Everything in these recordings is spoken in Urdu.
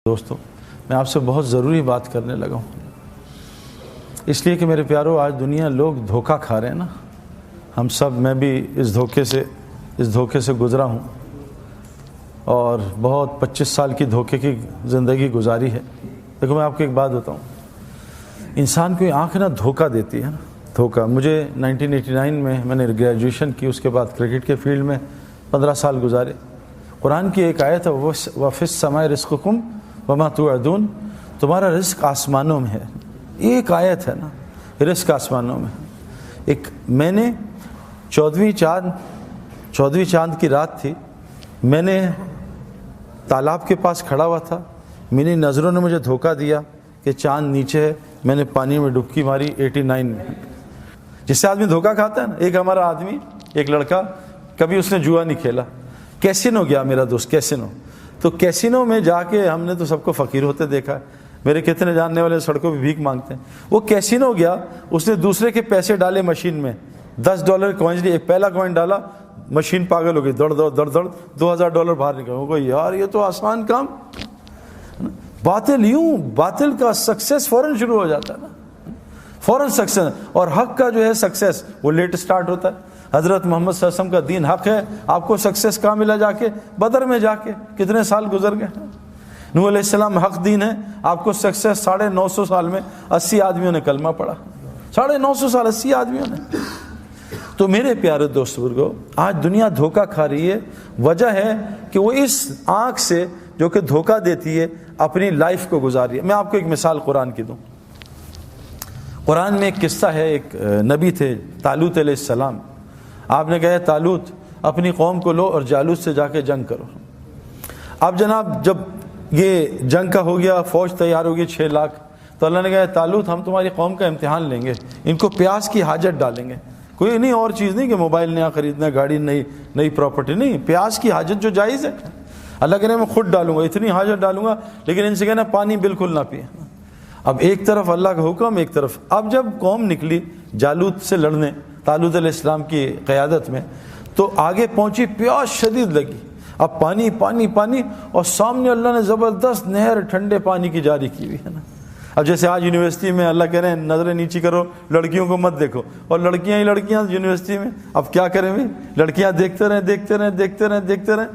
دوستوں، میں آپ سے بہت ضروری بات کرنے لگا ہوں، اس لیے کہ میرے پیارو آج دنیا لوگ دھوکہ کھا رہے ہیں نا. ہم سب، میں بھی اس دھوکے سے گزرا ہوں اور بہت 25 سال کی دھوکے کی زندگی گزاری ہے. دیکھو میں آپ کو ایک بات بتاؤں، انسان کو آنکھ نا دھوکہ دیتی ہے نا، دھوکہ. مجھے 1989 میں نے گریجویشن کی، اس کے بعد کرکٹ کے فیلڈ میں 15 سال گزارے. قرآن کی ایک آیت ہے، وَفِي السَّمَاءِ رِزْقُكُمْ وَمَا تُوعَدُونَ، تمہارا رزق آسمانوں میں ہے. ایک آیت ہے نا، رزق آسمانوں میں. ایک میں نے 14ویں چاند کی رات تھی، میں نے تالاب کے پاس کھڑا ہوا تھا، میری نظروں نے مجھے دھوکہ دیا کہ چاند نیچے ہے. میں نے پانی میں ڈبکی ماری 89 میں. جس سے آدمی دھوکہ کھاتا ہے نا، ایک ہمارا آدمی، ایک لڑکا، کبھی اس نے جوا نہیں کھیلا، کیسینو گیا میرا دوست، کیسینو. تو کیسینو میں جا کے ہم نے تو سب کو فقیر ہوتے دیکھا ہے، میرے کتنے جاننے والے سڑکوں پہ بھیک مانگتے ہیں. وہ کیسینو گیا، اس نے دوسرے کے پیسے ڈالے مشین میں، $10 کوائنز لیے. ایک پہلا کوائن ڈالا، مشین پاگل ہو گئی، دوڑ $2000 باہر نکل. وہ کوئی یار یہ تو آسان کام. باطل کا سکسیس فوراً شروع ہو جاتا ہے نا، فوراً سکسیس. اور حق کا جو ہے سکسیس وہ لیٹ سٹارٹ ہوتا ہے. حضرت محمد صلی اللہ علیہ وسلم کا دین حق ہے، آپ کو سکسیس کہاں ملا؟ جا کے بدر میں جا کے. کتنے سال گزر گئے. نوح علیہ السلام حق دین ہے، آپ کو سکسیس 950 سال میں 80 آدمیوں نے کلمہ پڑھا. 950 سال 80 آدمیوں نے. تو میرے پیارے دوست بزرگو، آج دنیا دھوکہ کھا رہی ہے. وجہ ہے کہ وہ اس آنکھ سے جو کہ دھوکہ دیتی ہے اپنی لائف کو گزاری ہے. میں آپ کو ایک مثال قرآن کی دوں. قرآن میں ایک قصہ ہے، ایک نبی تھے طالوت علیہ السلام. آپ نے کہا طالوت اپنی قوم کو لو اور جالوت سے جا کے جنگ کرو. اب جناب جب یہ جنگ کا ہو گیا، فوج تیار ہوگی 6 لاکھ، تو اللہ نے کہا طالوت ہم تمہاری قوم کا امتحان لیں گے، ان کو پیاس کی حاجت ڈالیں گے. کوئی نہیں اور چیز نہیں کہ موبائل نیا خریدنا، گاڑی نئی پراپرٹی نہیں، پیاس کی حاجت جو جائز ہے. اللہ کہنے میں خود ڈالوں گا، اتنی حاجت ڈالوں گا، لیکن ان سے کہنا پانی بالکل نہ پیے. اب ایک طرف اللہ کا حکم، ایک طرف. اب جب قوم نکلی جالوت سے لڑنے طالوت علیہ السلام کی قیادت میں، تو آگے پہنچی، پیاس شدید لگی. اب پانی پانی پانی، اور سامنے اللہ نے زبردست نہر ٹھنڈے پانی کی جاری کی ہوئی ہے نا. اب جیسے آج یونیورسٹی میں اللہ کہہ رہے ہیں نظریں نیچی کرو، لڑکیوں کو مت دیکھو، اور لڑکیاں ہی لڑکیاں یونیورسٹی میں. اب کیا کریں بھائی، لڑکیاں دیکھتے رہیں،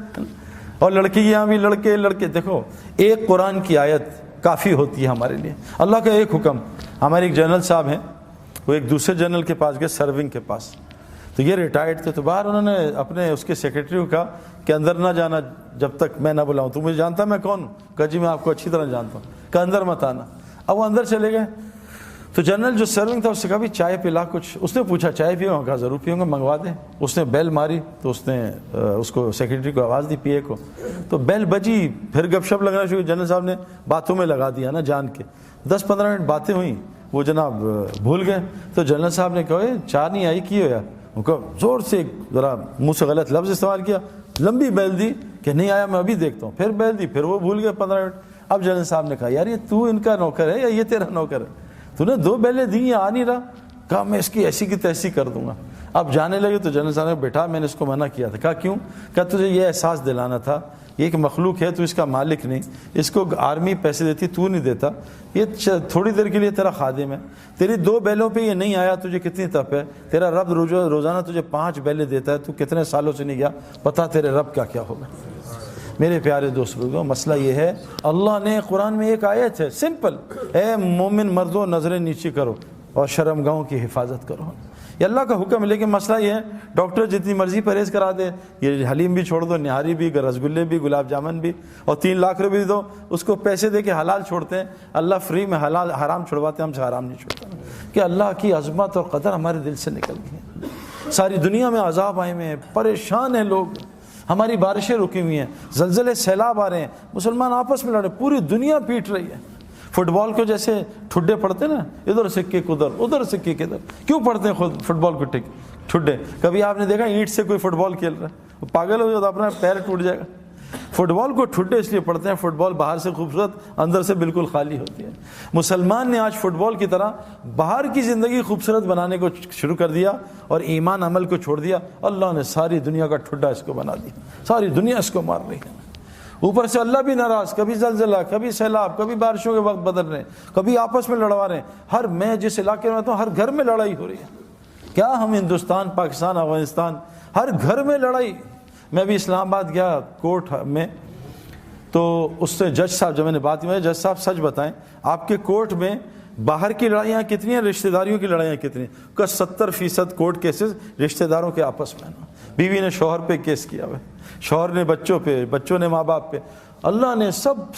اور لڑکیاں بھی لڑکے. دیکھو ایک قرآن کی آیت کافی ہوتی ہے ہمارے لیے، اللہ کا ایک حکم. ہمارے ایک جنرل صاحب ہیں، وہ ایک دوسرے جنرل کے پاس گئے، سرونگ کے پاس. تو یہ ریٹائرڈ تھے، تو باہر انہوں نے اپنے اس کے سیکرٹری کو کہا کہ اندر نہ جانا جب تک میں نہ بلاؤں. تو مجھے جانتا میں کون ہوں؟ کہا جی میں آپ کو اچھی طرح جانتا ہوں. کہ اندر مت آنا. اب وہ اندر چلے گئے. تو جنرل جو سرونگ تھا اس سے کہا بھی چائے پلا کچھ. اس نے پوچھا چائے پیو؟ کہا ضرور پیوں گا، منگوا دیں. اس نے بیل ماری تو اس نے اس کو سیکرٹری کو آواز دی، پی اے کو. تو بیل بجی، پھر گپ شپ لگنا شروع. جنرل صاحب نے باتوں میں لگا دیا نا جان کے. 10-15 منٹ باتیں ہوئیں، وہ جناب بھول گئے. تو جنرل صاحب نے کہا چائے نہیں آئی کی ہوا؟ ان کو زور سے ذرا منہ سے غلط لفظ استعمال کیا، لمبی بیل دی کہ نہیں آیا میں ابھی دیکھتا ہوں. پھر بیل دی، پھر وہ بھول گئے 15 منٹ. اب جنرل صاحب نے کہا یار یہ تو ان کا نوکر ہے یا یہ تیرا نوکر ہے؟ تو نے 2 بیلیں دی، یہ آ نہیں رہا. کہا میں اس کی ایسی کی تیسی کر دوں گا. اب جانے لگے تو جنرل صاحب نے بیٹا میں نے اس کو منع کیا تھا. کہا کیوں؟ کہا تجھے یہ احساس دلانا تھا یہ ایک مخلوق ہے، تو اس کا مالک نہیں، اس کو آرمی پیسے دیتی، تو نہیں دیتا، یہ تھوڑی دیر کے لیے تیرا خادم ہے. تیری 2 بیلوں پہ یہ نہیں آیا، تجھے کتنی تپ ہے. تیرا رب روزانہ تجھے 5 بیلیں دیتا ہے، تو کتنے سالوں سے نہیں گیا، پتہ تیرے رب کا کیا ہوگا. میرے پیارے دوست بزرگوں، مسئلہ یہ ہے اللہ نے قرآن میں ایک آیت ہے سمپل، اے مومن مردوں نظریں نیچی کرو اور شرمگاہوں کی حفاظت کرو. یہ اللہ کا حکم ہے. لیکن مسئلہ یہ ہے ڈاکٹر جتنی مرضی پرہیز کرا دے، یہ حلیم بھی چھوڑ دو، نہاری بھی، رسگلے بھی، گلاب جامن بھی، اور 3 لاکھ روپے دو، اس کو پیسے دے کے حلال چھوڑتے ہیں. اللہ فری میں حلال حرام چھڑواتے ہیں، ہم سے حرام نہیں چھوڑتا. کہ اللہ کی عظمت اور قدر ہمارے دل سے نکل گئی ہے. ساری دنیا میں عذاب آئے ہوئے ہیں، پریشان ہیں لوگ، ہماری بارشیں رکی ہوئی ہیں، زلزلے سیلاب آ رہے ہیں، مسلمان آپس میں لڑے، پوری دنیا پیٹ رہی ہے. فٹ بال کو جیسے ٹھڈے پڑتے نا، ادھر سے کک ادھر سے کک ادھر. کیوں پڑھتے ہیں خود فٹ بال کو ٹھڈے؟ کبھی آپ نے دیکھا اینٹ سے کوئی فٹ بال کھیل رہا ہے؟ پاگل ہو جائے تو اپنا پیر ٹوٹ جائے گا. فٹ بال کو ٹھڈے اس لیے پڑھتے ہیں، فٹ بال باہر سے خوبصورت، اندر سے بالکل خالی ہوتی ہے. مسلمان نے آج فٹ بال کی طرح باہر کی زندگی خوبصورت بنانے کو شروع کر دیا اور ایمان عمل کو چھوڑ دیا. اللہ نے ساری دنیا کا ٹھڈا اس کو بنا دیا، ساری دنیا اس کو مار رہی ہے. اوپر سے اللہ بھی ناراض، کبھی زلزلہ، کبھی سیلاب، کبھی بارشوں کے وقت بدل رہے ہیں، کبھی آپس میں لڑوا رہے ہیں۔ میں جس علاقے میں رہتا ہوں ہر گھر میں لڑائی ہو رہی ہے۔ کیا ہم ہندوستان، پاکستان، افغانستان، ہر گھر میں لڑائی۔ میں بھی اسلام آباد گیا کورٹ میں، تو اس سے جج صاحب، جب میں نے بات کی، جج صاحب سچ بتائیں آپ کے کورٹ میں باہر کی لڑائیاں کتنی ہیں، رشتہ داریوں کی لڑائیاں کتنی ہیں؟ کا 70% کورٹ کیسز رشتہ داروں کے آپس میں نا، بیوی نے شوہر پہ کیس کیا ہوا، شوہر نے بچوں پہ، بچوں نے ماں باپ پہ۔ اللہ نے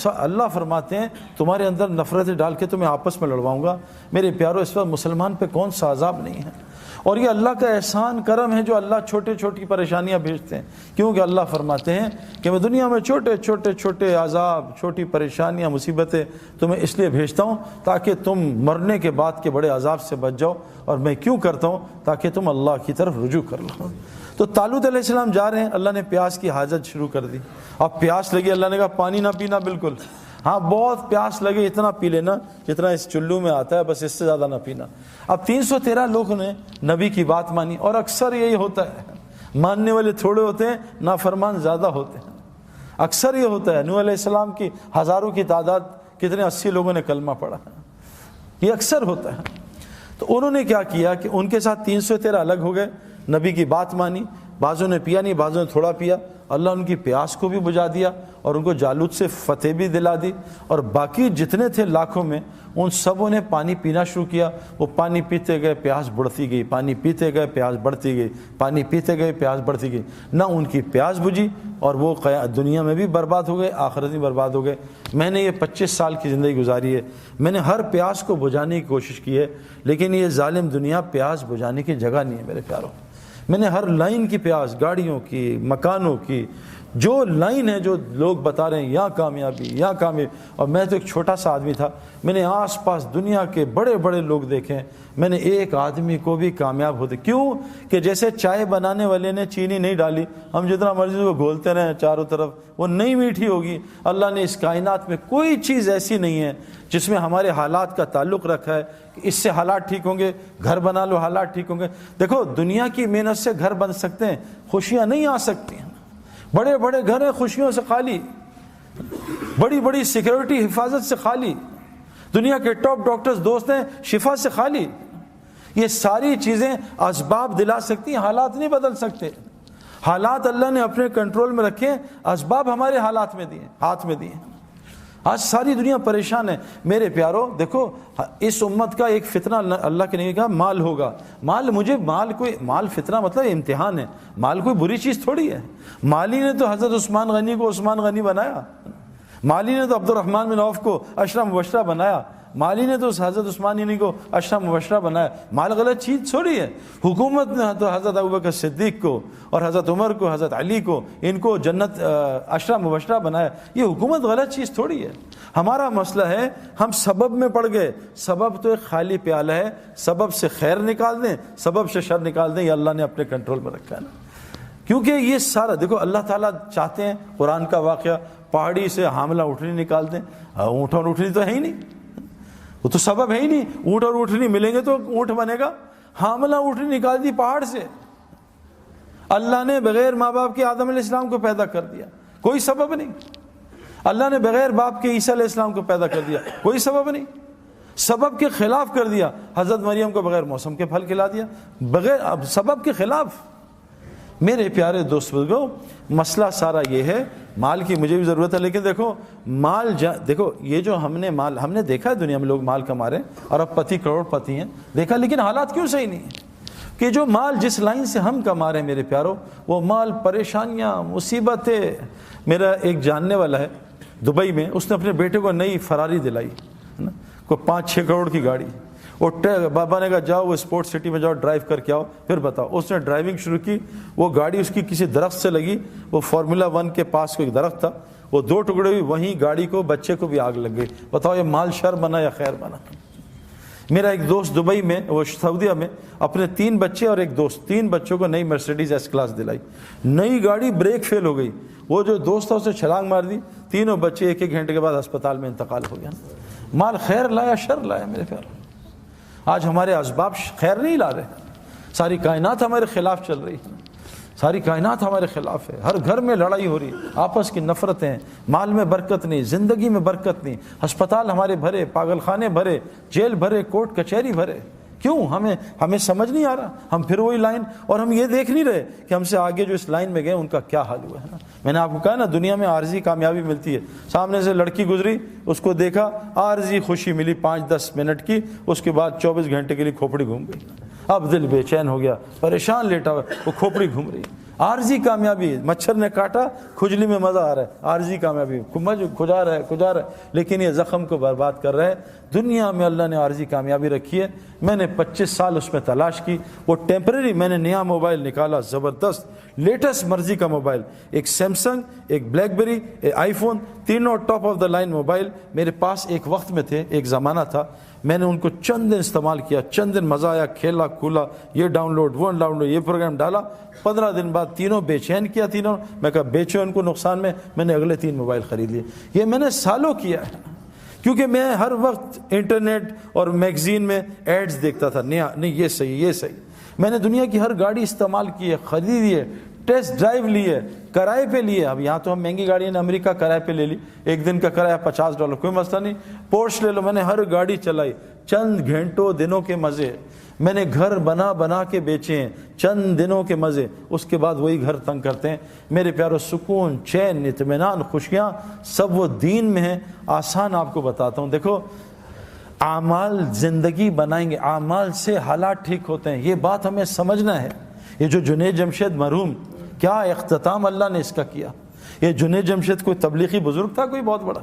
اللہ فرماتے ہیں تمہارے اندر نفرتیں ڈال کے تمہیں آپس میں لڑواؤں گا۔ میرے پیارو، اس وقت مسلمان پہ کون سا عذاب نہیں ہے؟ اور یہ اللہ کا احسان کرم ہے جو اللہ چھوٹی چھوٹی پریشانیاں بھیجتے ہیں، کیونکہ اللہ فرماتے ہیں کہ میں دنیا میں چھوٹے چھوٹے چھوٹے عذاب، چھوٹی پریشانیاں، مصیبتیں تمہیں اس لیے بھیجتا ہوں تاکہ تم مرنے کے بعد کے بڑے عذاب سے بچ جاؤ۔ اور میں کیوں کرتا ہوں؟ تاکہ تم اللہ کی طرف رجوع کر لو۔ تو طالوت علیہ السلام جا رہے ہیں، اللہ نے پیاس کی حاجت شروع کر دی۔ اب پیاس لگی، اللہ نے کہا پانی نہ پینا بالکل، ہاں بہت پیاس لگے اتنا پی لینا جتنا اس چلو میں آتا ہے، بس اس سے زیادہ نہ پینا۔ اب 313 لوگوں نے نبی کی بات مانی، اور اکثر یہی ہوتا ہے، ماننے والے تھوڑے ہوتے ہیں، نافرمان زیادہ ہوتے ہیں۔ اکثر یہ ہوتا ہے، نوح علیہ السلام کی ہزاروں کی تعداد، کتنے 80 لوگوں نے کلمہ پڑھا، یہ اکثر ہوتا ہے۔ تو انہوں نے کیا کیا کہ ان کے ساتھ 313 الگ ہو گئے، نبی کی بات مانی، بعضوں نے پیا نہیں، بعضوں نے تھوڑا پیا۔ اللہ ان کی پیاس کو بھی بجھا دیا اور ان کو جالوت سے فتح بھی دلا دی، اور باقی جتنے تھے لاکھوں میں ان سبوں نے پانی پینا شروع کیا۔ وہ پانی پیتے گئے، پیاس بڑھتی گئی، پانی پیتے گئے، پیاس بڑھتی گئی، پانی پیتے گئے، پیاس بڑھتی گئی۔ نہ ان کی پیاس بجھی، اور وہ دنیا میں بھی برباد ہو گئے، آخرت میں برباد ہو گئے۔ میں نے یہ 25 سال کی زندگی گزاری ہے، میں نے ہر پیاس کو بجھانے کی کوشش کی ہے، لیکن یہ ظالم دنیا پیاس بجھانے کی جگہ نہیں ہے میرے پیاروں۔ میں نے ہر لائن کی پیاس، گاڑیوں کی، مکانوں کی، جو لائن ہے، جو لوگ بتا رہے ہیں یہاں کامیابی، یہاں کامیابی، اور میں تو ایک چھوٹا سا آدمی تھا، میں نے آس پاس دنیا کے بڑے بڑے لوگ دیکھے، میں نے ایک آدمی کو بھی کامیاب ہوتے، کیوں کہ جیسے چائے بنانے والے نے چینی نہیں ڈالی، ہم جتنا مرضی وہ گھولتے رہیں چاروں طرف، وہ نہیں میٹھی ہوگی۔ اللہ نے اس کائنات میں کوئی چیز ایسی نہیں ہے جس میں ہمارے حالات کا تعلق رکھا ہے کہ اس سے حالات ٹھیک ہوں گے، گھر بنا لو حالات ٹھیک ہوں گے۔ دیکھو دنیا کی محنت سے گھر بن سکتے ہیں، خوشیاں نہیں آ سکتی ہیں۔ بڑے بڑے گھر ہیں خوشیوں سے خالی، بڑی بڑی سیکیورٹی حفاظت سے خالی، دنیا کے ٹاپ ڈاکٹرز دوست ہیں شفا سے خالی۔ یہ ساری چیزیں اسباب دلا سکتی ہیں، حالات نہیں بدل سکتے۔ حالات اللہ نے اپنے کنٹرول میں رکھے، اسباب ہمارے حالات میں دیے، ہاتھ میں دیے۔ آج ساری دنیا پریشان ہے میرے پیارو۔ دیکھو اس امت کا ایک فتنہ اللہ کے نبی کہا مال ہوگا۔ مال فتنہ مطلب امتحان ہے، مال کوئی بری چیز تھوڑی ہے۔ مالی نے تو حضرت عثمان غنی کو عثمان غنی بنایا، مالی نے تو عبد الرحمن بن عوف کو عشرہ مبشرہ بنایا، مالی نے تو حضرت عثمان غنی کو عشرہ مبشرہ بنایا۔ مال غلط چیز تھوڑی ہے۔ حکومت نے تو حضرت ابوبکر صدیق کو اور حضرت عمر کو، حضرت علی کو، ان کو جنت عشرہ مبشرہ بنایا۔ یہ حکومت غلط چیز تھوڑی ہے۔ ہمارا مسئلہ ہے ہم سبب میں پڑ گئے۔ سبب تو ایک خالی پیالہ ہے، سبب سے خیر نکال دیں، سبب سے شر نکال دیں، یہ اللہ نے اپنے کنٹرول میں رکھا ہے نا۔ کیونکہ یہ سارا دیکھو اللہ تعالیٰ چاہتے ہیں، قرآن کا واقعہ، پہاڑی سے حاملہ اونٹنی نکال دیں۔ اونٹ اور اونٹنی تو ہے ہی نہیں، وہ تو سبب ہے ہی نہیں۔ اونٹ اور اونٹنی ملیں گے تو اونٹ بنے گا۔ حاملہ اونٹنی نکال دی پہاڑ سے۔ اللہ نے بغیر ماں باپ کے آدم علیہ السلام کو پیدا کر دیا، کوئی سبب نہیں۔ اللہ نے بغیر باپ کے عیسیٰ علیہ السلام کو پیدا کر دیا، کوئی سبب نہیں۔ سبب کے خلاف کر دیا، حضرت مریم کو بغیر موسم کے پھل کھلا دیا، بغیر اب سبب کے خلاف۔ میرے پیارے دوست بزرگوں، مسئلہ سارا یہ ہے، مال کی مجھے بھی ضرورت ہے، لیکن دیکھو مال دیکھو یہ جو ہم نے دیکھا ہے دنیا میں لوگ مال کما رہے ہیں اور اب پتی کروڑ پتی ہیں، دیکھا، لیکن حالات کیوں صحیح نہیں ہیں؟ کہ جو مال جس لائن سے ہم کما رہے ہیں میرے پیاروں، وہ مال پریشانیاں، مصیبتیں۔ میرا ایک جاننے والا ہے دبئی میں، اس نے اپنے بیٹے کو نئی فراری دلائی، کوئی 5-6 کروڑ کی گاڑی۔ وہ بابا نے کہا جاؤ وہ اسپورٹ سٹی میں جاؤ ڈرائیو کر کے آؤ، پھر بتاؤ۔ اس نے ڈرائیونگ شروع کی، وہ گاڑی اس کی کسی درخت سے لگی، وہ فارمولا 1 کے پاس کوئی درخت تھا، وہ 2 ٹکڑے ہوئی، وہیں گاڑی کو، بچے کو بھی آگ لگ گئی۔ بتاؤ یہ مال شر بنا یا خیر بنا؟ میرا ایک دوست دبئی میں، وہ سعودیہ میں، اپنے 3 بچے اور ایک دوست، 3 بچوں کو نئی مرسیڈیز ایس کلاس دلائی، نئی گاڑی، بریک فیل ہو گئی، وہ جو دوست تھا اسے چھلانگ مار دی، تینوں بچے 1-1 گھنٹے کے بعد اسپتال میں انتقال ہو گیا۔ مال خیر لایا شر لایا میرے پیارے؟ آج ہمارے اسباب خیر نہیں لا رہے، ساری کائنات ہمارے خلاف چل رہی ہے۔ ساری کائنات ہمارے خلاف ہے، ہر گھر میں لڑائی ہو رہی ہے، آپس کی نفرتیں، مال میں برکت نہیں، زندگی میں برکت نہیں، ہسپتال ہمارے بھرے، پاگل خانے بھرے، جیل بھرے، کورٹ کچہری بھرے. کیوں؟ ہمیں سمجھ نہیں آ رہا. ہم پھر وہی لائن، اور ہم یہ دیکھ نہیں رہے کہ ہم سے آگے جو اس لائن میں گئے ان کا کیا حال ہوا ہے نا. میں نے آپ کو کہا نا، دنیا میں عارضی کامیابی ملتی ہے. سامنے سے لڑکی گزری، اس کو دیکھا، عارضی خوشی ملی 5-10 منٹ کی، اس کے بعد 24 گھنٹے کے لیے کھوپڑی گھوم گئی. اب دل بے چین ہو گیا، پریشان لیٹا ہوا، وہ کھوپڑی گھوم رہی. عارضی کامیابی، مچھر نے کاٹا، کھجلی میں مزہ آ رہا ہے، عارضی کامیابی، کھجا رہا ہے، لیکن یہ زخم کو برباد کر رہا ہے. دنیا میں اللہ نے عارضی کامیابی رکھی ہے. میں نے 25 سال اس میں تلاش کی، وہ ٹیمپرری. میں نے نیا موبائل نکالا، زبردست لیٹسٹ مرضی کا موبائل، ایک سیمسنگ، ایک بلیک بیری، ایک آئی فون، تینوں top of the line mobile میرے پاس ایک وقت میں تھے، ایک زمانہ تھا. میں نے ان کو چند دن استعمال کیا، چند دن مزہ آیا، کھیلا کھولا، یہ ڈاؤن لوڈ، وہ ڈاؤن لوڈ، یہ پروگرام ڈالا. 15 دن بعد تینوں بے چین کیا. تینوں میں کہا بیچو ان کو نقصان میں نے اگلے 3 موبائل خرید لیے. یہ میں نے سالوں کیا ہے، کیونکہ میں ہر وقت انٹرنیٹ اور میگزین میں ایڈز دیکھتا تھا، نہیں یہ صحیح، یہ صحیح. میں نے دنیا کی ہر گاڑی استعمال کی ہے، خریدی ہے، ٹیسٹ ڈرائیو لی ہے، کرائے پہ لیے. اب یہاں تو ہم مہنگی گاڑی نے امریکہ کرائے پہ لے لی، ایک دن کا کرایہ $50، کوئی مسئلہ نہیں. پورش لے لو. میں نے ہر گاڑی چلائی، چند گھنٹوں دنوں کے مزے. میں نے گھر بنا کے بیچے ہیں، چند دنوں کے مزے. اس کے بعد وہی گھر تنگ کرتے ہیں. میرے پیارو، سکون، چین، اطمینان، خوشیاں سب وہ دین میں ہیں. آسان آپ کو بتاتا ہوں. دیکھو، اعمال زندگی بنائیں گے، اعمال سے حالات ٹھیک ہوتے ہیں. یہ بات ہمیں سمجھنا ہے. یہ جو جنید جمشید مرحوم، کیا اختتام اللہ نے اس کا کیا. یہ جنید جمشید کوئی تبلیغی بزرگ تھا کوئی بہت بڑا،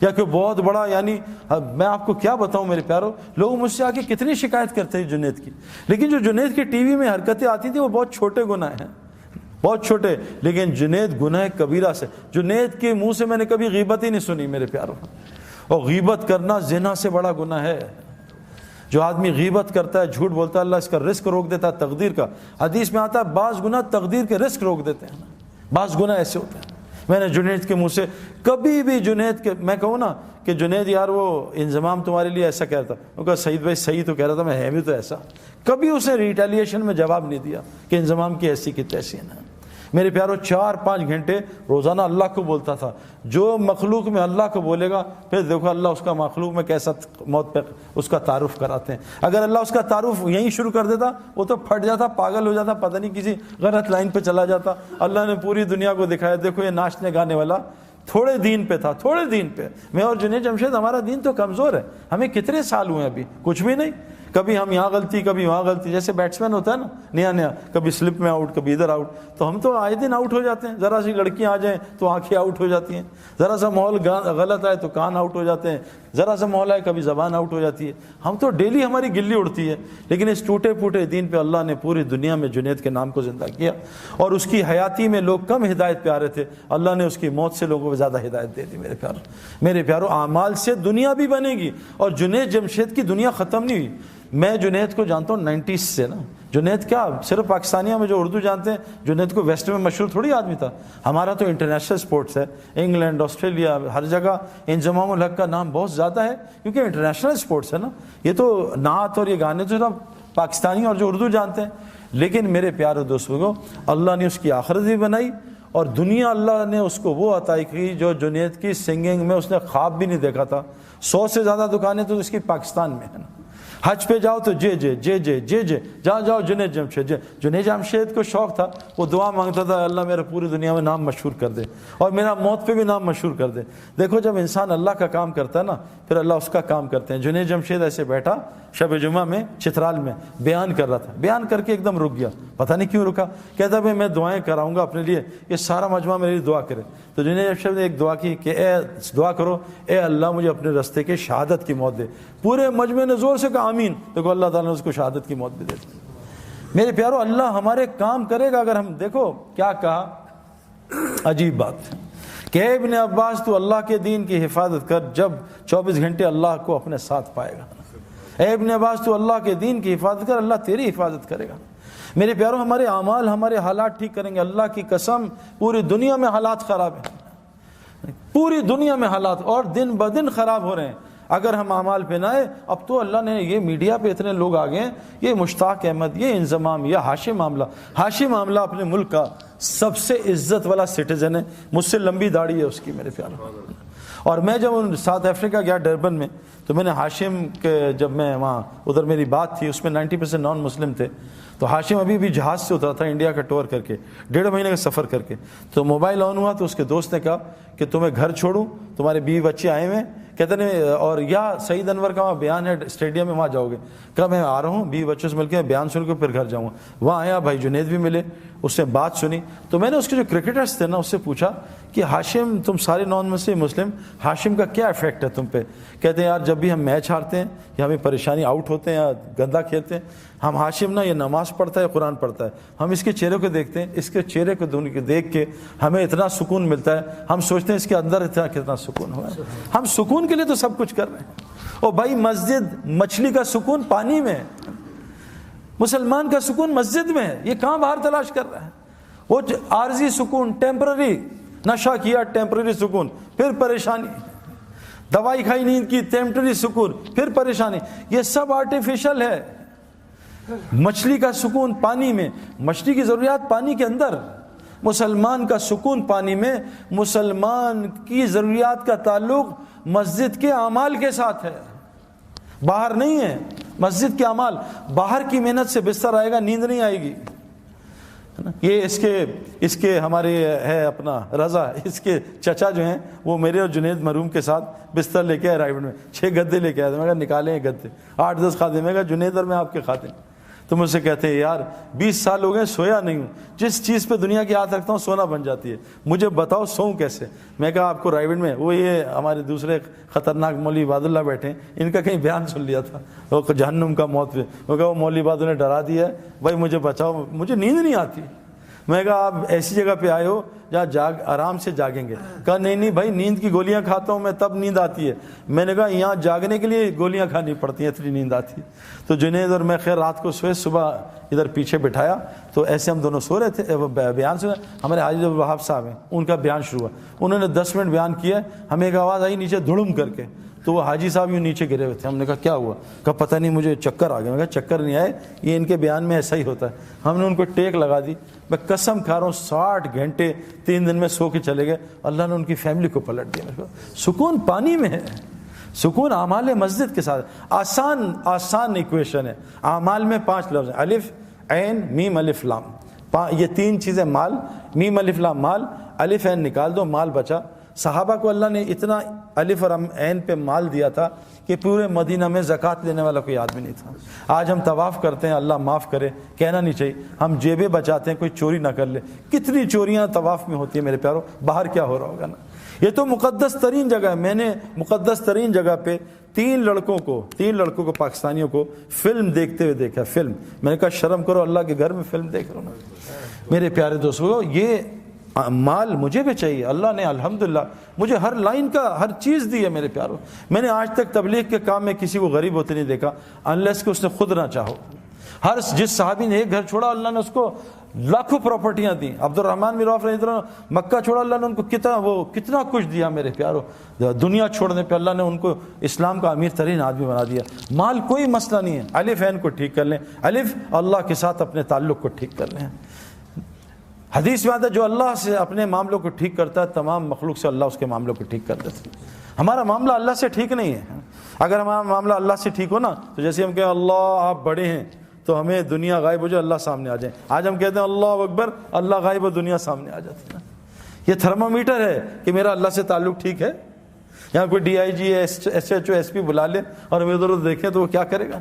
یا کوئی بہت بڑا، یعنی میں آپ کو کیا بتاؤں میرے پیارو. لوگ مجھ سے آ کے کتنی شکایت کرتے ہیں جنید کی، لیکن جو جنید کی ٹی وی میں حرکتیں آتی تھیں وہ بہت چھوٹے گناہ ہیں، بہت چھوٹے. لیکن جنید گناہ کبیرہ سے، جنید کے منہ سے میں نے کبھی غیبت ہی نہیں سنی میرے پیارو. اور غیبت کرنا زنا سے بڑا گناہ ہے. جو آدمی غیبت کرتا ہے، جھوٹ بولتا ہے، اللہ اس کا رزق روک دیتا ہے تقدیر کا. حدیث میں آتا ہے بعض گناہ تقدیر کے رزق روک دیتے ہیں، بعض گناہ ایسے ہوتے ہیں. میں نے جنید کے منہ سے کبھی بھی، جنید کے میں کہوں نا کہ جنید یار وہ انضمام تمہارے لیے ایسا کہہ رہا تھا، وہ کہا سعید بھائی صحیح تو کہہ رہا تھا، میں ہے بھی تو ایسا. کبھی اس نے ریٹیلیشن میں جواب نہیں دیا کہ انضمام کی ایسی کی تیسی ہے. میرے پیارو، 4-5 گھنٹے روزانہ اللہ کو بولتا تھا. جو مخلوق میں اللہ کو بولے گا، پھر دیکھو اللہ اس کا مخلوق میں کیسا موت پہ اس کا تعارف کراتے ہیں. اگر اللہ اس کا تعارف یہیں شروع کر دیتا، وہ تو پھٹ جاتا، پاگل ہو جاتا، پتہ نہیں کسی غلط لائن پہ چلا جاتا. اللہ نے پوری دنیا کو دکھایا، دیکھو یہ ناچنے گانے والا تھوڑے دین پہ تھا، تھوڑے دین پہ. میں اور جنید جمشید، ہمارا دین تو کمزور ہے. ہمیں کتنے سال ہوئے ابھی، کچھ بھی نہیں. کبھی ہم یہاں غلطی، کبھی وہاں غلطی. جیسے بیٹسمین ہوتا ہے نا، نیا کبھی سلپ میں آؤٹ، کبھی ادھر آؤٹ. تو ہم تو آئے دن آؤٹ ہو جاتے ہیں. ذرا سی لڑکیاں آ جائیں تو آنکھیں آؤٹ ہو جاتی ہیں، ذرا سا ماحول غلط آئے تو کان آؤٹ ہو جاتے ہیں، ذرا سا ماحول آئے کبھی زبان آؤٹ ہو جاتی ہے. ہم تو ڈیلی ہماری گلی اڑتی ہے. لیکن اس ٹوٹے پھوٹے دین پہ اللہ نے پوری دنیا میں جنید کے نام کو زندہ کیا. اور اس کی حیاتی میں لوگ کم ہدایت پہ آ رہے تھے، اللہ نے اس کی موت سے لوگوں کو زیادہ ہدایت دے دی. میرے پیارو، اعمال سے دنیا بھی بنے گی. اور جنید جمشید کی دنیا ختم نہیں ہوئی. میں جنید کو جانتا ہوں 90s سے نا. جنید کیا صرف پاکستانیوں میں جو اردو جانتے ہیں، جنید کو ویسٹ میں مشہور تھوڑی آدمی تھا. ہمارا تو انٹرنیشنل سپورٹس ہے، انگلینڈ، آسٹریلیا، ہر جگہ انضمام الحق کا نام بہت زیادہ ہے، کیونکہ انٹرنیشنل سپورٹس ہے نا. یہ تو نعت اور یہ گانے تو سب پاکستانی اور جو اردو جانتے ہیں. لیکن میرے پیارے دوستوں کو اللہ نے اس کی آخرت بھی بنائی، اور دنیا اللہ نے اس کو وہ عطا کی جو جنید کی سنگنگ میں اس نے خواب بھی نہیں دیکھا تھا. 100 سے زیادہ دکانیں تو اس کی پاکستان میں ہیں. حج پہ جاؤ تو جے جے جے جے جے جے، جہاں جاؤ جنید جمشید. جنید جمشید کو شوق تھا، وہ دعا مانگتا تھا اللہ میرا پوری دنیا میں نام مشہور کر دے، اور میرا موت پہ بھی نام مشہور کر دے. دیکھو جب انسان اللہ کا کام کرتا ہے نا، پھر اللہ اس کا کام کرتے ہیں. جنید جمشید ایسے بیٹھا شب جمعہ میں چترال میں بیان کر رہا تھا، بیان کر کے ایک دم رک گیا. پتہ نہیں کیوں رکا. کہتا بھائی میں دعائیں کراؤں گا اپنے لیے، یہ سارا مجمع میرے لیے دعا کرے. تو جنید جمشید نے ایک دعا کی کہ اے دعا کرو، اے اللہ مجھے اپنے رستے کے شہادت کی موت دے. پورے مجمع نے زور سے کہا آمین. دیکھو اللہ تعالیٰ نے اس کو شہادت کی موت بھی دے دی. میرے پیارو، اللہ ہمارے کام کرے گا اگر ہم. دیکھو کیا کہا، عجیب بات کہ اے ابن عباس تو اللہ کے دین کی حفاظت کر، جب 24 گھنٹے اللہ کو اپنے ساتھ پائے گا. اے ابن عباس تو اللہ کے دین کی حفاظت کر، اللہ تیری حفاظت کرے گا. میرے پیارو، ہمارے اعمال ہمارے حالات ٹھیک کریں گے. اللہ کی قسم پوری دنیا میں حالات خراب ہیں، پوری دنیا میں حالات اور دن بدن خراب ہو رہے ہیں. اگر ہم اعمال پہ نہ آئے. اب تو اللہ نے یہ میڈیا پہ اتنے لوگ آ گئے ہیں, یہ مشتاق احمد, یہ انضمام, یہ ہاشم آملہ اپنے ملک کا سب سے عزت والا سٹیزن ہے, مجھ سے لمبی داڑھی ہے اس کی میرے پیارے. اور میں جب ساؤتھ افریقہ گیا ڈربن میں, تو میں نے ہاشم کے, جب میں وہاں ادھر میری بات تھی, اس میں 90% نان مسلم تھے. تو ہاشم ابھی بھی جہاز سے اترا تھا انڈیا کا ٹور کر کے, 1.5 مہینے کا سفر کر کے. تو موبائل آن ہوا تو اس کے دوست نے کہا کہ تمہیں گھر چھوڑوں, تمہارے بیوی بچے آئے ہوئے ہیں, کہتے ہیں اور یا سعید انور کا وہاں بیان ہے اسٹیڈیم میں, وہاں جاؤ گے. کہا میں آ رہا ہوں, بیوی بچوں سے مل کے بیان سن کے پھر گھر جاؤں گا. وہاں آیا, بھائی جنید بھی ملے, اس نے بات سنی. تو میں نے اس کے جو کرکٹرز تھے نا, اس سے پوچھا کہ ہاشم, تم سارے نان مسلم, ہاشم کا کیا افیکٹ ہے تم پہ؟ کہتے ہیں یار جب بھی ہم میچ ہارتے ہیں یا ہمیں پریشانی, آؤٹ ہوتے ہیں یا گندا کھیلتے ہیں, ہم ہاشم نا یہ نماز پڑھتا ہے, قرآن پڑھتا ہے, ہم اس کے چہرے کو دیکھتے ہیں, اس کے چہرے کو دیکھ کے ہمیں اتنا سکون ملتا ہے, ہم سوچتے ہیں اس کے اندر کتنا سکون ہوا ہے. ہم سکون کے لیے تو سب کچھ کر رہے ہیں. اور بھائی مسجد, مچھلی کا سکون پانی میں ہے, مسلمان کا سکون مسجد میں ہے. یہ کہاں باہر تلاش کر رہا ہے؟ وہ عارضی سکون, ٹیمپرری, نشہ کیا ٹیمپرری سکون, پھر پریشانی, دوائی کھائی نیند کی ٹیمپرری سکون, پھر پریشانی. یہ سب آرٹیفیشل ہے. مچھلی کا سکون پانی میں, مچھلی کی ضروریات پانی کے اندر, مسلمان کا سکون پانی میں. مسلمان کی ضروریات کا تعلق مسجد کے اعمال کے ساتھ ہے, باہر نہیں ہے. مسجد کے اعمال, باہر کی محنت سے بستر آئے گا, نیند نہیں آئے گی. یہ اس کے ہمارے ہے اپنا رضا, اس کے چچا جو ہیں وہ میرے اور جنید مرحوم کے ساتھ بستر لے کے آئے رائبڈ میں, 6 گدے لے کے آئے. میں کہا نکالیں گدے, 8-10 کھاتے. میں کہا جنید اور میں آپ کے کھاتے ہیں. تو مجھ سے کہتے ہیں یار 20 سال ہو گئے سویا نہیں ہوں, جس چیز پہ دنیا کی ہاتھ رکھتا ہوں سونا بن جاتی ہے, مجھے بتاؤ سوؤں کیسے. میں کہا آپ کو رائبڈ میں وہ یہ ہمارے دوسرے خطرناک مولوی عباد اللہ بیٹھے ہیں, ان کا کہیں بیان سن لیا تھا, وہ جہنم کا موت پہ. وہ کہا وہ مولوی عباد نے ڈرا دیا ہے, بھائی مجھے بچاؤ, مجھے نیند نہیں آتی. میں کہا آپ ایسی جگہ پہ آئے ہو جہاں آرام سے جاگیں گے. کہا نہیں بھائی, نیند کی گولیاں کھاتا ہوں میں تب نیند آتی ہے. میں نے کہا یہاں جاگنے کے لیے گولیاں کھانی پڑتی ہیں, اتنی نیند آتی ہے. تو جنید اور میں خیر رات کو سوئے, صبح ادھر پیچھے بٹھایا, تو ایسے ہم دونوں سو رہے تھے, بیان سنا. ہمارے حاجی وہاب صاحب ہیں, ان کا بیان شروع ہوا, انہوں نے 10 منٹ بیان کیا, ہمیں ایک آواز آئی نیچے دھڑم کر کے. تو وہ حاجی صاحب یوں نیچے گرے ہوئے تھے. ہم نے کہا کیا ہوا؟ کہا پتہ نہیں مجھے چکر آ گیا. میں کہا چکر نہیں آئے, یہ ان کے بیان میں ایسا ہی ہوتا ہے. ہم نے ان کو ٹیک لگا دی. میں قسم کھا رہا ہوں 60 گھنٹے 3 دن میں سو کے چلے گئے. اللہ نے ان کی فیملی کو پلٹ دیا. سکون پانی میں ہے, سکون اعمال مسجد کے ساتھ. آسان ایکویشن ہے. اعمال میں 5 لفظ ہیں, الف عین میم الف لام. یہ 3 چیزیں, مال, میم الف لام مال, الف عین نکال دو مال بچا. صحابہ کو اللہ نے اتنا الف اور عین پہ مال دیا تھا کہ پورے مدینہ میں زکوٰۃ لینے والا کوئی آدمی نہیں تھا. آج ہم طواف کرتے ہیں, اللہ معاف کرے, کہنا نہیں چاہیے, ہم جیبیں بچاتے ہیں کوئی چوری نہ کر لے. کتنی چوریاں طواف میں ہوتی ہیں میرے پیاروں, باہر کیا ہو رہا ہوگا نا. یہ تو مقدس ترین جگہ ہے. میں نے مقدس ترین جگہ پہ 3 لڑکوں کو پاکستانیوں کو فلم دیکھتے ہوئے دیکھا. فلم, میں نے کہا شرم کرو, اللہ کے گھر میں فلم دیکھ رہا ہوں نا. میرے پیارے دوستو, یہ مال مجھے بھی چاہیے. اللہ نے الحمدللہ مجھے ہر لائن کا ہر چیز دی ہے میرے پیاروں. میں نے آج تک تبلیغ کے کام میں کسی کو غریب ہوتے نہیں دیکھا, انلیس کہ اس نے خود نہ چاہو. جس صحابی نے ایک گھر چھوڑا, اللہ نے اس کو لاکھوں پراپرٹیاں دیں. عبد الرحمن بن عوف رضی اللہ عنہ مکہ چھوڑا, اللہ نے ان کو کتنا کچھ دیا میرے پیاروں. دنیا چھوڑنے پہ اللہ نے ان کو اسلام کا امیر ترین آدمی بنا دیا. مال کوئی مسئلہ نہیں ہے. الف عین کو ٹھیک کر لیں, الف اللہ کے ساتھ اپنے تعلق کو ٹھیک کر لیں. حدیث میں آتا ہے جو اللہ سے اپنے معاملوں کو ٹھیک کرتا ہے, تمام مخلوق سے اللہ اس کے معاملوں کو ٹھیک کر دیتا ہے. ہمارا معاملہ اللہ سے ٹھیک نہیں ہے. اگر ہمارا معاملہ اللہ سے ٹھیک ہو نا, تو جیسے ہم کہیں اللہ آپ بڑے ہیں, تو ہمیں دنیا غائب ہو جائے, اللہ سامنے آ جائے. آج ہم کہتے ہیں اللہ اکبر, اللہ غائب ہو, دنیا سامنے آ جاتی ہے. یہ تھرمامیٹر ہے کہ میرا اللہ سے تعلق ٹھیک ہے. یہاں کوئی DIG SHO SP بلا لے اور ہمیں ادھر ادھر دیکھیں تو وہ کیا کرے گا.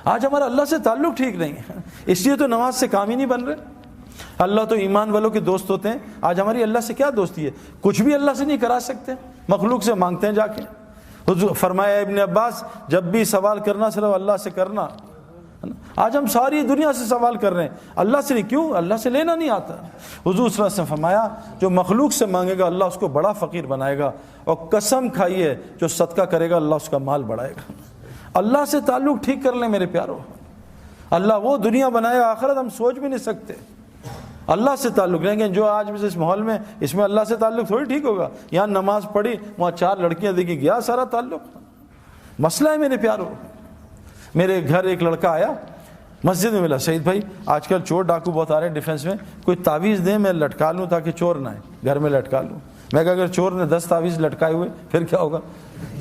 آج ہمارا اللہ سے تعلق ٹھیک نہیں ہے, اس لیے تو نماز سے کام ہی نہیں بن رہے. اللہ تو ایمان والوں کے دوست ہوتے ہیں. آج ہماری اللہ سے کیا دوستی ہے؟ کچھ بھی اللہ سے نہیں کرا سکتے, مخلوق سے مانگتے ہیں جا کے. حضور فرمایا ابن عباس, جب بھی سوال کرنا صرف اللہ سے کرنا. آج ہم ساری دنیا سے سوال کر رہے ہیں, اللہ سے نہیں. کیوں؟ اللہ سے لینا نہیں آتا. حضور صلی اللہ علیہ وسلم فرمایا جو مخلوق سے مانگے گا اللہ اس کو بڑا فقیر بنائے گا, اور قسم کھائیے جو صدقہ کرے گا اللہ اس کا مال بڑھائے گا. اللہ سے تعلق ٹھیک کر لیں میرے پیاروں. اللہ وہ دنیا بنائے گا, آخرت ہم سوچ بھی نہیں سکتے. اللہ سے تعلق رہیں گے. جو آج اس ماحول میں, اس میں اللہ سے تعلق تھوڑی ٹھیک ہوگا. یہاں نماز پڑھی, وہاں 4 لڑکیاں دیکھی, گیا سارا تعلق. مسئلہ ہے میرے پیارو. میرے گھر ایک لڑکا آیا, مسجد میں ملا, سعید بھائی آج کل چور ڈاکو بہت آ رہے ہیں ڈیفینس میں, کوئی تعویذ دیں میں لٹکا لوں تاکہ چور نہ آئے, گھر میں لٹکا لوں. میں کہا اگر چور نے 10 تعویذ لٹکائے ہوئے پھر کیا ہوگا؟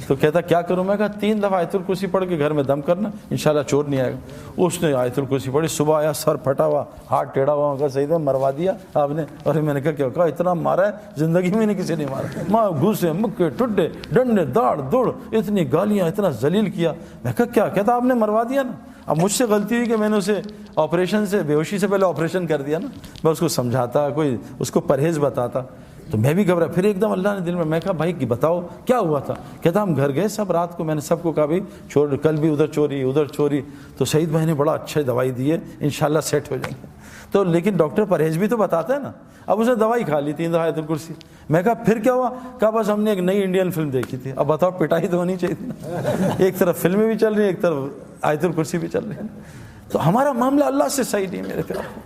تو کہتا کیا کروں؟ میں کہا 3 دفعہ آیت الکرسی پڑھ کے گھر میں دم کرنا, انشاءاللہ چور نہیں آئے گا. اس نے آیت الکرسی پڑھی, صبح آیا سر پھٹا ہوا, ہاتھ ٹیڑھا ہوا. کہا سعید بھائی مروا دیا آپ نے؟ اور میں نے کہا کیا؟ کہا اتنا مارا ہے زندگی میں نے کسی نہیں مارا, ماں گھوسے مکے ٹڈے ڈنڈے داڑ دوڑ, اتنی گالیاں, اتنا ذلیل کیا. میں کہا کیا؟ کہتا آپ نے مروا دیا نا. اب مجھ سے غلطی ہوئی کہ میں نے اسے آپریشن سے, بے ہوشی سے پہلے آپریشن کر دیا نا. میں اس کو سمجھاتا, کوئی اس کو پرہیز بتاتا, تو میں بھی گھبرا. پھر ایک دم اللہ نے دل میں کہا بھائی بتاؤ کیا ہوا تھا؟ کہتا ہم گھر گئے سب رات کو, میں نے سب کو کہا بھائی چھوڑ, کل بھی ادھر چوری ادھر چوری. تو سعید بھائی نے بڑا اچھا دوائی دی ہے, انشاءاللہ سیٹ ہو جائیں گے. تو لیکن ڈاکٹر پرہیز بھی تو بتاتا ہے نا. اب اس نے دوائی کھا لی 3 دفعہ آیت الکرسی. میں کہا پھر کیا ہوا؟ کہا بس ہم نے ایک نئی انڈین فلم دیکھی تھی. اب بتاؤ پٹائی تو ہونی چاہیے تھی نا. ایک طرف فلمیں بھی چل رہی ہیں, ایک طرف آیت الکرسی بھی چل رہی ہے. تو ہمارا معاملہ اللہ سے صحیح نہیں میرے پیارے.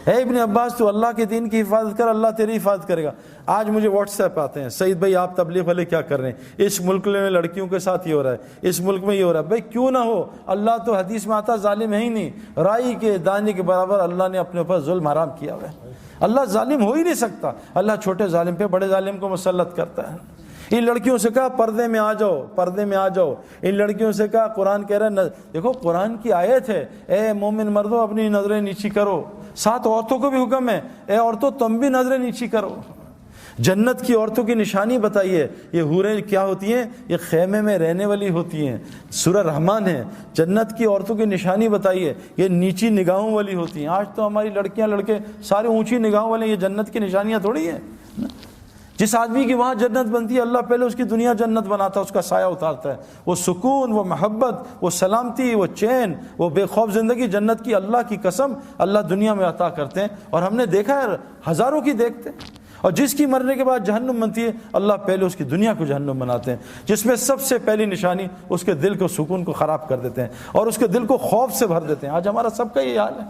اے ابن عباس تو اللہ کے دین کی حفاظت کر, اللہ تیری حفاظت کرے گا. آج مجھے واٹس ایپ آتے ہیں, سعید بھائی آپ تبلیغ والے کیا کر رہے ہیں, اس ملک میں لڑکیوں کے ساتھ یہ ہو رہا ہے, اس ملک میں یہ ہو رہا ہے. بھائی کیوں نہ ہو, اللہ تو حدیث میں آتا ظالم ہے ہی نہیں. رائی کے دانے کے برابر اللہ نے اپنے اوپر ظلم حرام کیا ہوا ہے. اللہ ظالم ہو ہی نہیں سکتا. اللہ چھوٹے ظالم پہ بڑے ظالم کو مسلط کرتا ہے. ان لڑکیوں سے کہا پردے میں آ جاؤ, پردے میں آ جاؤ. ان لڑکیوں سے کہا, قرآن کہہ رہا ہے, دیکھو قرآن کی آیت ہے, اے مومن مردوں اپنی نظریں نیچی کرو. ساتھ عورتوں کو بھی حکم ہے, اے عورتوں تم بھی نظریں نیچی کرو. جنت کی عورتوں کی نشانی بتائیے. یہ حوریں کیا ہوتی ہیں؟ یہ خیمے میں رہنے والی ہوتی ہیں. سورہ رحمان ہے. جنت کی عورتوں کی نشانی بتائیے, یہ نیچی نگاہوں والی ہوتی ہیں. آج تو ہماری لڑکیاں لڑکے سارے اونچی نگاہوں والے, یہ جنت کی نشانیاں تھوڑی ہیں. جس آدمی کی وہاں جنت بنتی ہے, اللہ پہلے اس کی دنیا جنت بناتا ہے, اس کا سایہ اتارتا ہے. وہ سکون, وہ محبت, وہ سلامتی, وہ چین, وہ بے خوف زندگی جنت کی اللہ کی قسم اللہ دنیا میں عطا کرتے ہیں. اور ہم نے دیکھا ہے, ہزاروں کی دیکھتے ہیں. اور جس کی مرنے کے بعد جہنم بنتی ہے, اللہ پہلے اس کی دنیا کو جہنم بناتے ہیں, جس میں سب سے پہلی نشانی اس کے دل کو, سکون کو خراب کر دیتے ہیں اور اس کے دل کو خوف سے بھر دیتے ہیں. آج ہمارا سب کا یہ حال ہے.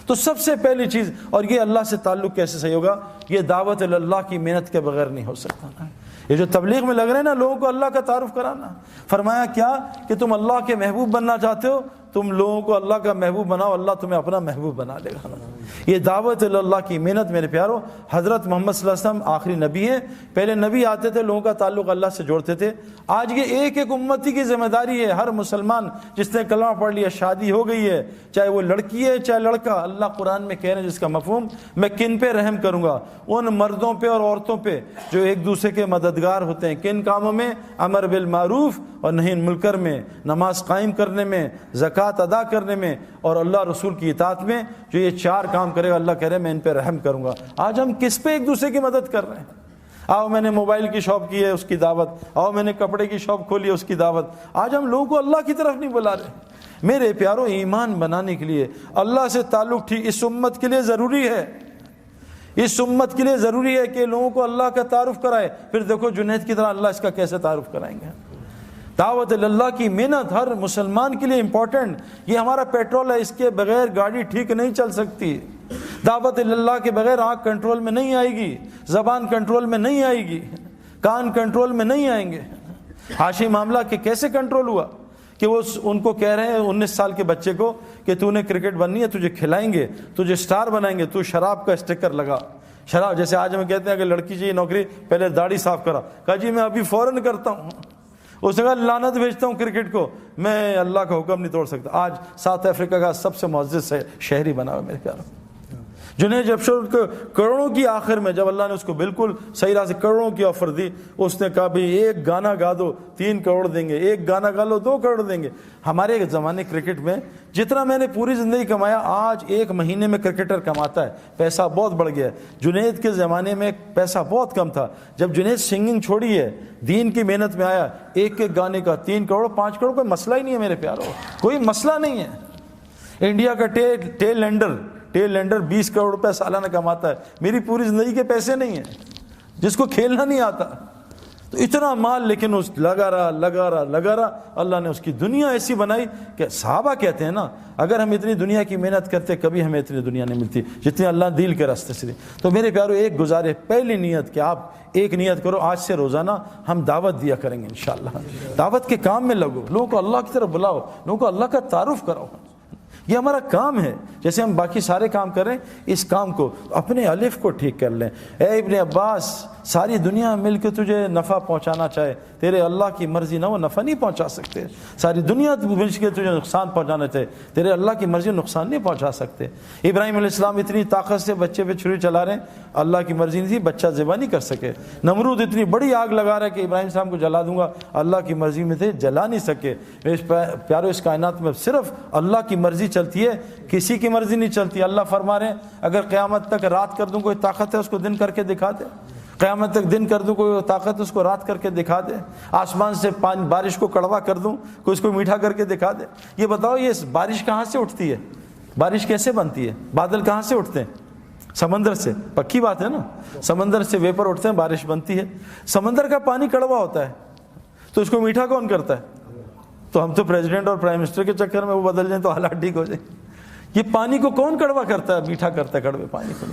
تو سب سے پہلی چیز, اور یہ اللہ سے تعلق کیسے صحیح ہوگا؟ یہ دعوت اللہ کی محنت کے بغیر نہیں ہو سکتا. یہ جو تبلیغ میں لگ رہے ہیں نا, لوگوں کو اللہ کا تعارف کرانا. فرمایا کیا کہ تم اللہ کے محبوب بننا چاہتے ہو, تم لوگوں کو اللہ کا محبوب بناؤ, اللہ تمہیں اپنا محبوب بنا لے گا. یہ دعوت اللہ کی محنت میرے پیارو. حضرت محمد صلی اللہ علیہ وسلم آخری نبی ہیں. پہلے نبی آتے تھے, لوگوں کا تعلق اللہ سے جوڑتے تھے. آج یہ ایک ایک امتی کی ذمہ داری ہے. ہر مسلمان جس نے کلمہ پڑھ لیا, شادی ہو گئی ہے, چاہے وہ لڑکی ہے چاہے لڑکا, اللہ قرآن میں کہہ رہے ہیں جس کا مفہوم, میں کن پہ رحم کروں گا؟ ان مردوں پہ اور عورتوں پہ جو ایک دوسرے کے مددگار ہوتے ہیں. کن کاموں میں؟ امر بالمعروف اور نہی عن المنکر میں, نماز قائم کرنے میں, زکوٰۃ ادا کرنے میں, اور اللہ رسول کی اطاعت میں. جو یہ 4 کام کرے گا, اللہ کہہ رہے ہیں میں ان پہ رحم کروں گا. آج ہم کس پہ ایک دوسرے کی مدد کر رہے ہیں؟ آؤ میں نے موبائل کی شاپ کی ہے, اس کی دعوت. آؤ میں نے کپڑے کی شاپ کھولی ہے, اس کی دعوت. آج ہم لوگوں کو اللہ کی طرف نہیں بلا رہے. میرے پیاروں, ایمان بنانے کے لیے اللہ سے تعلق ٹھیک اس امت کے لیے ضروری ہے. اس امت کے لیے ضروری ہے کہ لوگوں کو اللہ کا تعارف کرائے. پھر دیکھو جنید کی طرح اللہ اس کا کیسے تعارف کرائیں گے. دعوت اللہ کی محنت ہر مسلمان کے لیے امپورٹنٹ. یہ ہمارا پیٹرول ہے, اس کے بغیر گاڑی ٹھیک نہیں چل سکتی. دعوت اللہ کے بغیر آنکھ کنٹرول میں نہیں آئے گی, زبان کنٹرول میں نہیں آئے گی, کان کنٹرول میں نہیں آئیں گے. حاشی معاملہ کہ کیسے کنٹرول ہوا کہ وہ ان کو کہہ رہے ہیں 19 سال کے بچے کو کہ تو نے کرکٹ بننی ہے, تجھے کھلائیں گے, تجھے سٹار بنائیں گے, تو شراب کا اسٹیکر لگا. شراب جیسے آج ہم کہتے ہیں کہ لڑکی چاہیے نوکری, پہلے داڑھی صاف کرا. کہا جی میں ابھی فوراً کرتا ہوں. اس نے کہا لعنت بھیجتا ہوں کرکٹ کو, میں اللہ کا حکم نہیں توڑ سکتا. آج ساؤتھ افریقہ کا سب سے معزز شہری بنا ہوا میرے پیاروں. جنہیں جب کروڑوں کی آخر میں جب اللہ نے اس کو بالکل صحیح راہ سے کروڑوں کی آفر دی, اس نے کہا بھئی ایک گانا گا دو 3 کروڑ دیں گے, ایک گانا گا لو 2 کروڑ دیں گے. ہمارے زمانے کرکٹ میں جتنا میں نے پوری زندگی کمایا, آج 1 مہینے میں کرکٹر کماتا ہے. پیسہ بہت بڑھ گیا ہے. جنید کے زمانے میں پیسہ بہت کم تھا. جب جنید سنگنگ چھوڑی ہے, دین کی محنت میں آیا, ایک گانے کا 3 کروڑ 5 کروڑ کوئی مسئلہ ہی نہیں ہے میرے پیاروں, کوئی مسئلہ نہیں ہے. انڈیا کا ٹیل لینڈر 20 کروڑ روپے سالانہ کماتا ہے. میری پوری زندگی کے پیسے نہیں ہیں, جس کو کھیلنا نہیں آتا. تو اتنا مال لیکن اس لگا رہا. اللہ نے اس کی دنیا ایسی بنائی کہ صحابہ کہتے ہیں نا اگر ہم اتنی دنیا کی محنت کرتے کبھی ہمیں اتنی دنیا نہیں ملتی جتنی اللہ دل کے راستے سے دی. تو میرے پیارو ایک گزارے پہلی نیت کہ آپ ایک نیت کرو, آج سے روزانہ ہم دعوت دیا کریں گے انشاءاللہ. دعوت کے کام میں لگو, لوگوں کو اللہ کی طرف بلاؤ, لوگوں کو اللہ کا تعارف کراؤ. یہ ہمارا کام ہے. جیسے ہم باقی سارے کام کر رہے ہیں, اس کام کو اپنے الف کو ٹھیک کر لیں. اے ابن عباس, ساری دنیا مل کے تجھے نفع پہنچانا چاہے, تیرے اللہ کی مرضی نہ وہ نفع نہیں پہنچا سکتے. ساری دنیا مل کے تجھے نقصان پہنچانا چاہے, تیرے اللہ کی مرضی نقصان نہیں پہنچا سکتے. ابراہیم علیہ السلام اتنی طاقت سے بچے پہ چھری چلا رہے ہیں, اللہ کی مرضی نہیں تھی, بچہ ذبح نہیں کر سکے. نمرود اتنی بڑی آگ لگا رہا ہے کہ ابراہیم السلام کو جلا دوں گا, اللہ کی مرضی میں تھے, جلا نہیں سکے. پیارو اس کائنات میں صرف اللہ کی مرضی چلتی ہے, کسی کی مرضی نہیں چلتی. اللہ فرما رہے ہیں اگر قیامت تک رات کر دوں کوئی طاقت ہے اس کو دن کر کے دکھا دے, قیامت تک دن کر دوں کوئی طاقت اس کو رات کر کے دکھا دے, آسمان سے بارش کو کڑوا کر دوں کوئی اس کو میٹھا کر کے دکھا دے. یہ بتاؤ یہ بارش کہاں سے اٹھتی ہے, بارش کیسے بنتی ہے, بادل کہاں سے اٹھتے ہیں؟ سمندر سے. پکی بات ہے نا, سمندر سے ویپر اٹھتے ہیں, بارش بنتی ہے. سمندر کا پانی کڑوا ہوتا ہے تو اس کو میٹھا کون کرتا ہے؟ تو ہم تو پریزیڈنٹ اور پرائم منسٹر کے چکر میں وہ بدل جائیں تو حالات ٹھیک ہو جائیں. یہ پانی کو کون کڑوا کرتا ہے؟ میٹھا کرتا ہے کڑوے پانی کو.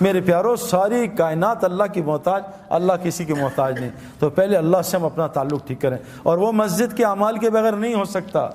میرے پیارو ساری کائنات اللہ کی محتاج, اللہ کسی کی محتاج نہیں. تو پہلے اللہ سے ہم اپنا تعلق ٹھیک کریں, اور وہ مسجد کے اعمال کے بغیر نہیں ہو سکتا.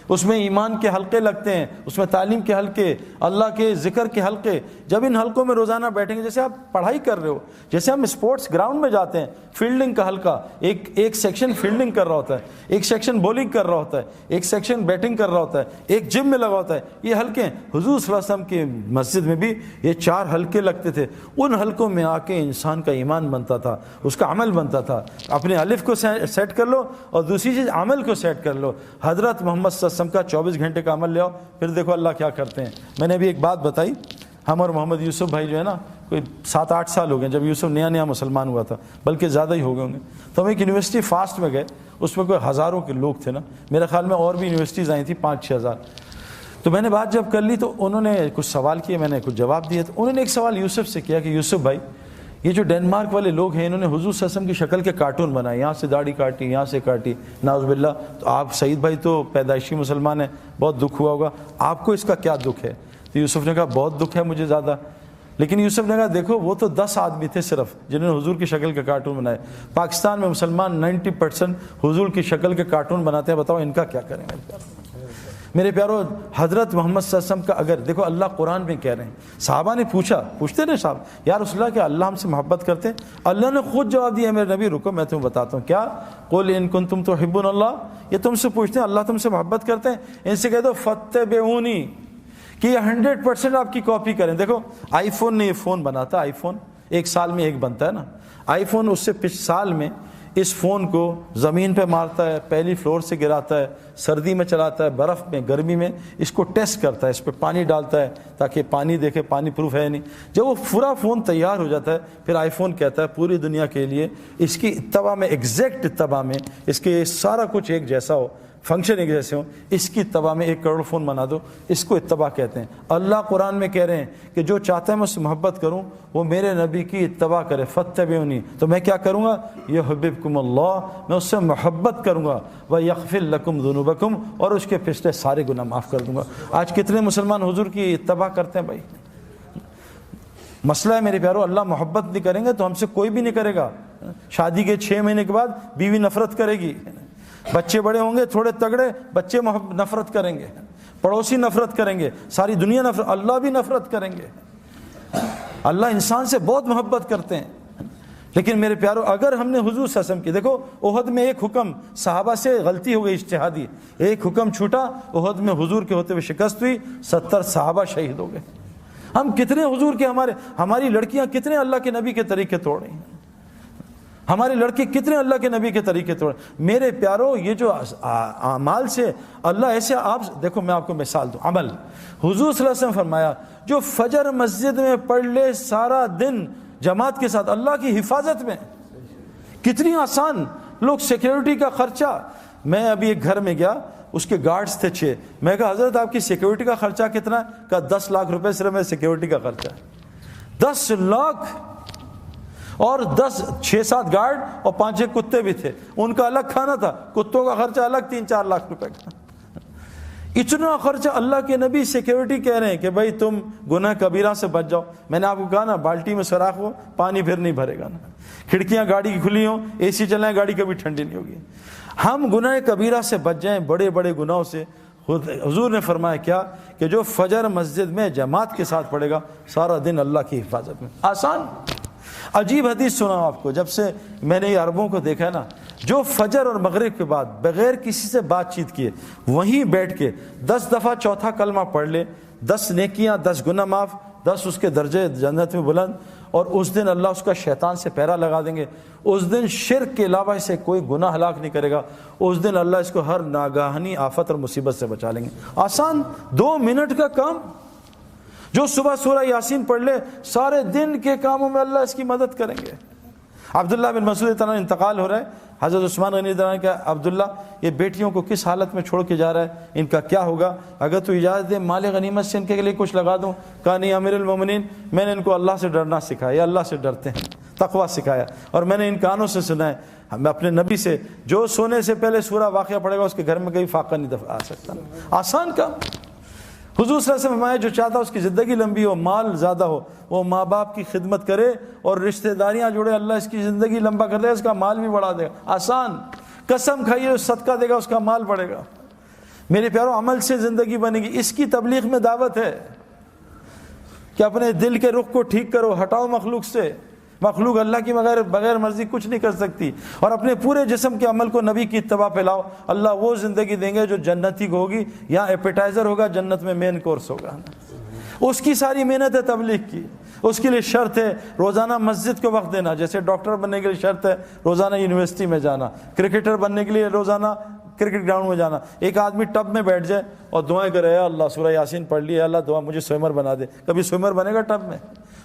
اس میں ایمان کے حلقے لگتے ہیں, اس میں تعلیم کے حلقے, اللہ کے ذکر کے حلقے. جب ان حلقوں میں روزانہ بیٹھیں گے, جیسے آپ پڑھائی کر رہے ہو, جیسے ہم اسپورٹس گراؤنڈ میں جاتے ہیں, فیلڈنگ کا حلقہ, ایک سیکشن فیلڈنگ کر رہا ہوتا ہے, ایک سیکشن بولنگ کر رہا ہوتا ہے, ایک سیکشن بیٹنگ کر رہا ہوتا ہے, ایک جم میں لگا ہوتا ہے. یہ حلقے حضور صلی اللہ علیہ وسلم کی مسجد میں بھی یہ 4 حلقے لگتے تھے. ان حلقوں میں آ کے انسان کا ایمان بنتا تھا, اس کا عمل بنتا تھا. اپنے الف کو سیٹ کر لو, اور دوسری چیز عمل کو سیٹ کر لو. حضرت محمد صلی اللہ علیہ وسلم کا 24 گھنٹے کا عمل لے آؤ, پھر دیکھو اللہ کیا کرتے ہیں. میں نے ابھی ایک بات بتائی, ہم اور محمد یوسف بھائی جو ہے نا کوئی 7-8 سال ہو گئے جب یوسف نیا مسلمان ہوا تھا, بلکہ زیادہ ہی ہو گئے ہوں گے. تو ہم ایک یونیورسٹی فاسٹ میں گئے, اس میں کوئی ہزاروں کے لوگ تھے نا, میرے خیال میں اور بھی یونیورسٹیز آئی تھیں 5-6 ہزار. تو میں نے بات جب کر لی تو انہوں نے کچھ سوال کیے, میں نے کچھ جواب دیے. تو انہوں نے ایک سوال یوسف سے کیا کہ یوسف بھائی, یہ جو ڈینمارک والے لوگ ہیں انہوں نے حضور صلی اللہ علیہ وسلم کی شکل کے کارٹون بنائے, یہاں سے داڑھی کاٹی, یہاں سے کاٹی, نعوذ باللہ. تو آپ سعید بھائی تو پیدائشی مسلمان ہیں, بہت دکھ ہوا ہوگا, آپ کو اس کا کیا دکھ ہے؟ تو یوسف نے کہا بہت دکھ ہے مجھے زیادہ. لیکن یوسف نے کہا دیکھو وہ تو 10 آدمی تھے صرف جنہوں نے حضور کی شکل کے کارٹون بنائے. پاکستان میں مسلمان 90% حضور کی شکل کے کارٹون بناتے ہیں, بتاؤ ان کا کیا کریں؟ میرے پیارو حضرت محمد صلی اللہ علیہ وسلم کا اگر دیکھو اللہ قرآن میں کہہ رہے ہیں, صحابہ نے پوچھتے نا صاحب یا رسول اللہ کہ اللہ ہم سے محبت کرتے ہیں؟ اللہ نے خود جواب دیا, میرے نبی رکو میں تمہیں بتاتا ہوں. کیا؟ قل ان کنتم تحبون اللہ, یہ تم سے پوچھتے ہیں اللہ تم سے محبت کرتے ہیں, ان سے کہہ دو فاتبعونی کہ یہ 100% آپ کی کاپی کریں. دیکھو آئی فون نے یہ فون بناتا, آئی فون 1 سال میں ایک بنتا ہے نا. آئی فون اس سے پچھلے سال میں اس فون کو زمین پہ مارتا ہے, پہلی فلور سے گراتا ہے, سردی میں چلاتا ہے, برف میں, گرمی میں, اس کو ٹیسٹ کرتا ہے, اس پہ پانی ڈالتا ہے تاکہ پانی دیکھے پانی پروف ہے نہیں. جب وہ پورا فون تیار ہو جاتا ہے پھر آئی فون کہتا ہے پوری دنیا کے لیے اس کی اتباع میں, ایگزیکٹ اتباع میں, اس کے سارا کچھ ایک جیسا ہو, فنکشن ایک جیسے ہوں, اس کی اتباع میں 1 کروڑ فون بنا دو, اس کو اتباع کہتے ہیں. اللہ قرآن میں کہہ رہے ہیں کہ جو چاہتا ہے میں اس سے محبت کروں وہ میرے نبی کی اتباع کرے, فاتبعونی. تو میں کیا کروں گا؟ یحببکم اللہ, میں اس سے محبت کروں گا, ویغفر لکم ذنوبکم, اور اس کے پچھلے سارے گناہ معاف کر دوں گا. آج کتنے مسلمان حضور کی اتباع کرتے ہیں بھائی؟ مسئلہ ہے میرے پیارو, اللہ محبت نہیں کریں گے تو ہم سے کوئی بھی نہیں کرے گا. شادی کے 6 مہینے کے بعد بیوی نفرت کرے گی, بچے بڑے ہوں گے تھوڑے تگڑے, بچے نفرت کریں گے, پڑوسی نفرت کریں گے, ساری دنیا نفرت, اللہ بھی نفرت کریں گے. اللہ انسان سے بہت محبت کرتے ہیں. لیکن میرے پیارو اگر ہم نے حضور صلی اللہ علیہ وسلم کی, دیکھو احد میں ایک حکم صحابہ سے غلطی ہو گئی اجتہادی, ایک حکم چھوٹا, احد میں حضور کے ہوتے ہوئے شکست ہوئی, 70 صحابہ شہید ہو گئے. ہم کتنے حضور کے, ہماری لڑکیاں کتنے اللہ کے نبی کے طریقے توڑ رہی ہیں, ہمارے لڑکے کتنے اللہ کے نبی کے طریقے توڑ. میرے پیارو یہ جو اعمال سے اللہ ایسے, آپ دیکھو میں آپ کو مثال دوں, عمل. حضور صلی اللہ علیہ وسلم فرمایا جو فجر مسجد میں پڑھ لے سارا دن جماعت کے ساتھ اللہ کی حفاظت میں, کتنی آسان. لوگ سیکیورٹی کا خرچہ, میں ابھی ایک گھر میں گیا, اس کے گارڈز تھے 6, میں کہا حضرت آپ کی سیکیورٹی کا خرچہ کتنا ہے؟ کہا 10 لاکھ روپے صرف میرے سیکیورٹی کا خرچہ ہے. 10 لاکھ. اور 6-7 گارڈ اور 5-6 کتے بھی تھے، ان کا الگ کھانا تھا، کتوں کا خرچہ الگ 3-4 لاکھ روپے کا، اتنا خرچہ۔ اللہ کے نبی سیکیورٹی کہہ رہے ہیں کہ بھائی تم گناہ کبیرہ سے بچ جاؤ۔ میں نے آپ کو کہا نا، بالٹی میں سوراخ ہو پانی پھر نہیں بھرے گا نا، کھڑکیاں گاڑی کی کھلی ہوں، اے سی چلائیں، گاڑی کبھی ٹھنڈی نہیں ہوگی۔ ہم گناہ کبیرہ سے بچ جائیں، بڑے بڑے گناہوں سے۔ حضور نے فرمایا کیا کہ جو فجر مسجد میں جماعت کے ساتھ پڑھے گا سارا دن اللہ کی حفاظت میں۔ آسان عجیب حدیث سنا آپ کو، جب سے میں نے یہ عربوں کو دیکھا ہے نا، جو فجر اور مغرب کے بعد بغیر کسی سے بات چیت کیے وہیں بیٹھ کے 10 دفعہ چوتھا کلمہ پڑھ لے، 10 نیکیاں، 10 گناہ معاف، 10 اس کے درجے جنت میں بلند، اور اس دن اللہ اس کا شیطان سے پہرا لگا دیں گے۔ اس دن شرک کے علاوہ اسے کوئی گناہ ہلاک نہیں کرے گا، اس دن اللہ اس کو ہر ناگہانی آفت اور مصیبت سے بچا لیں گے۔ آسان 2 منٹ کا کام، جو صبح سورہ یاسین پڑھ لے سارے دن کے کاموں میں اللہ اس کی مدد کریں گے۔ عبداللہ بن مسعود تعالیٰ انتقال ہو رہا ہے، حضرت عثمان غنی تعالیٰ کہ عبداللہ یہ بیٹیوں کو کس حالت میں چھوڑ کے جا رہا ہے، ان کا کیا ہوگا، اگر تو اجازت دے مال غنیمت سے ان کے لیے کچھ لگا دوں۔ کہا نہیں امیر المومنین، میں نے ان کو اللہ سے ڈرنا سکھایا، یہ اللہ سے ڈرتے ہیں، تقویٰ سکھایا، اور میں نے ان کانوں سے سنا ہے میں اپنے نبی سے، جو سونے سے پہلے سورہ واقعہ پڑھے گا اس کے گھر میں کہیں فاقہ نہیں آ سکتا۔ آسان کام۔ حضور صلی اللہ علیہ وسلم فرمایا جو چاہتا اس کی زندگی لمبی ہو، مال زیادہ ہو، وہ ماں باپ کی خدمت کرے اور رشتہ داریاں جوڑے، اللہ اس کی زندگی لمبا کر دے گا، اس کا مال بھی بڑھا دے گا۔ آسان۔ قسم کھائیے صدقہ دے گا، اس کا مال بڑھے گا۔ میرے پیارو، عمل سے زندگی بنے گی۔ اس کی تبلیغ میں دعوت ہے کہ اپنے دل کے رخ کو ٹھیک کرو، ہٹاؤ مخلوق سے۔ مخلوق اللہ کی بغیر مرضی کچھ نہیں کر سکتی، اور اپنے پورے جسم کے عمل کو نبی کی اتباع پہ لاؤ، اللہ وہ زندگی دیں گے جو جنتی کو ہوگی، یہاں ایپیٹائزر ہوگا، جنت میں مین کورس ہوگا۔ اس کی ساری محنت ہے تبلیغ کی، اس کے لیے شرط ہے روزانہ مسجد کو وقت دینا، جیسے ڈاکٹر بننے کے لیے شرط ہے روزانہ یونیورسٹی میں جانا، کرکٹر بننے کے لیے روزانہ کرکٹ گراؤنڈ میں جانا۔ ایک آدمی ٹب میں بیٹھ جائے اور دعائیں کرے، اے اللہ سورہ یاسین پڑھ لی، اے اللہ دعا مجھے سوئمر بنا دے، کبھی سوئمر بنے گا ٹب میں؟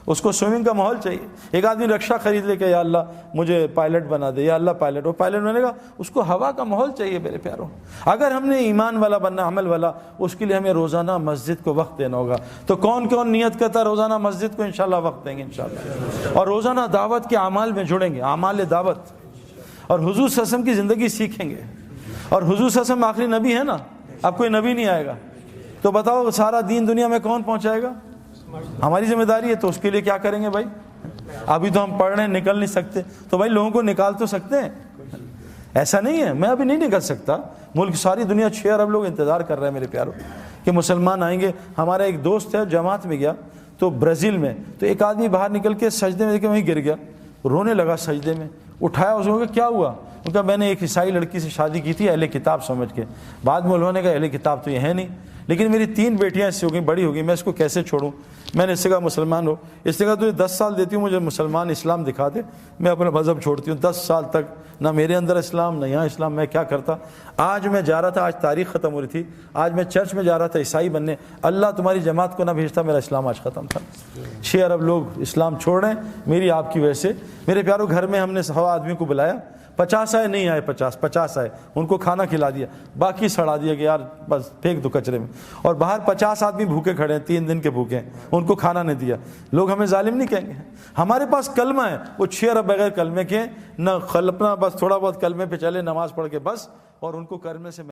اس کو سوئمنگ کا ماحول چاہیے۔ ایک آدمی رکشہ خرید لے کہ یا اللہ مجھے پائلٹ بنا دے، یا اللہ پائلٹ، وہ پائلٹ بنے گا، اس کو ہوا کا ماحول چاہیے۔ میرے پیاروں، اگر ہم نے ایمان والا بننا، عمل والا، اس کے لیے ہمیں روزانہ مسجد کو وقت دینا ہوگا۔ تو کون کون نیت کرتا ہے روزانہ مسجد کو؟ انشاءاللہ وقت دیں گے انشاءاللہ، اور روزانہ دعوت کے اعمال میں جڑیں گے، اعمال دعوت، اور حضور صلی اللہ علیہ وسلم کی زندگی سیکھیں گے۔ اور حضور صلی اللہ علیہ وسلم آخری نبی ہے نا، اب کوئی نبی نہیں آئے گا، تو بتاؤ سارا دین دنیا میں کون پہنچائے گا؟ ہماری ذمہ داری ہے، تو اس کے لیے کیا کریں گے بھائی؟ ابھی تو ہم پڑھ رہے ہیں، نکل نہیں سکتے، تو بھائی لوگوں کو نکال تو سکتے ہیں۔ ایسا نہیں ہے میں ابھی نہیں نکل سکتا، ملک ساری دنیا 6 ارب لوگ انتظار کر رہے ہیں میرے پیاروں کہ مسلمان آئیں گے۔ ہمارا ایک دوست ہے جماعت میں گیا تو برازیل میں، تو ایک آدمی باہر نکل کے سجدے میں دیکھے وہیں گر گیا، رونے لگا سجدے میں، اٹھایا اس کو کہ کیا ہوا؟ ان کا میں نے ایک عیسائی لڑکی سے شادی کی تھی اہل کتاب سمجھ کے، بعد میں انہوں نے کہا اہل کتاب تو یہ ہے نہیں، لیکن میری 3 بیٹیاں اس سے ہو گئی، بڑی ہو گئی، میں اس کو کیسے چھوڑوں؟ میں نے اس سے کہا مسلمان ہو، اس سے کہا تجھے 10 سال دیتی ہوں، مجھے مسلمان اسلام دکھا دے، میں اپنا مذہب چھوڑتی ہوں۔ 10 سال تک نہ میرے اندر اسلام نہ یہاں اسلام، میں کیا کرتا؟ آج میں جا رہا تھا، آج تاریخ ختم ہو رہی تھی، آج میں چرچ میں جا رہا تھا عیسائی بننے، اللہ تمہاری جماعت کو نہ بھیجتا، میرا اسلام آج ختم تھا۔ 6 ارب لوگ اسلام چھوڑ رہے ہیں میری آپ کی وجہ سے۔ میرے پیاروں، گھر میں ہم نے 100 آدمی کو بلایا، 50 آئے، نہیں آئے 50 آئے، ان کو کھانا کھلا دیا، باقی سڑا دیا کہ یار بس پھینک دو کچرے میں، اور باہر 50 آدمی بھوکے کھڑے ہیں، 3 دن کے بھوکے ہیں، ان کو کھانا نہیں دیا۔ لوگ ہمیں ظالم نہیں کہیں گے، ہمارے پاس کلمہ ہے، وہ 6 ارب بغیر کلمے کے نہ اپنا بس تھوڑا بہت کلمے پہ چلے، نماز پڑھ کے بس، اور ان کو کلمے سے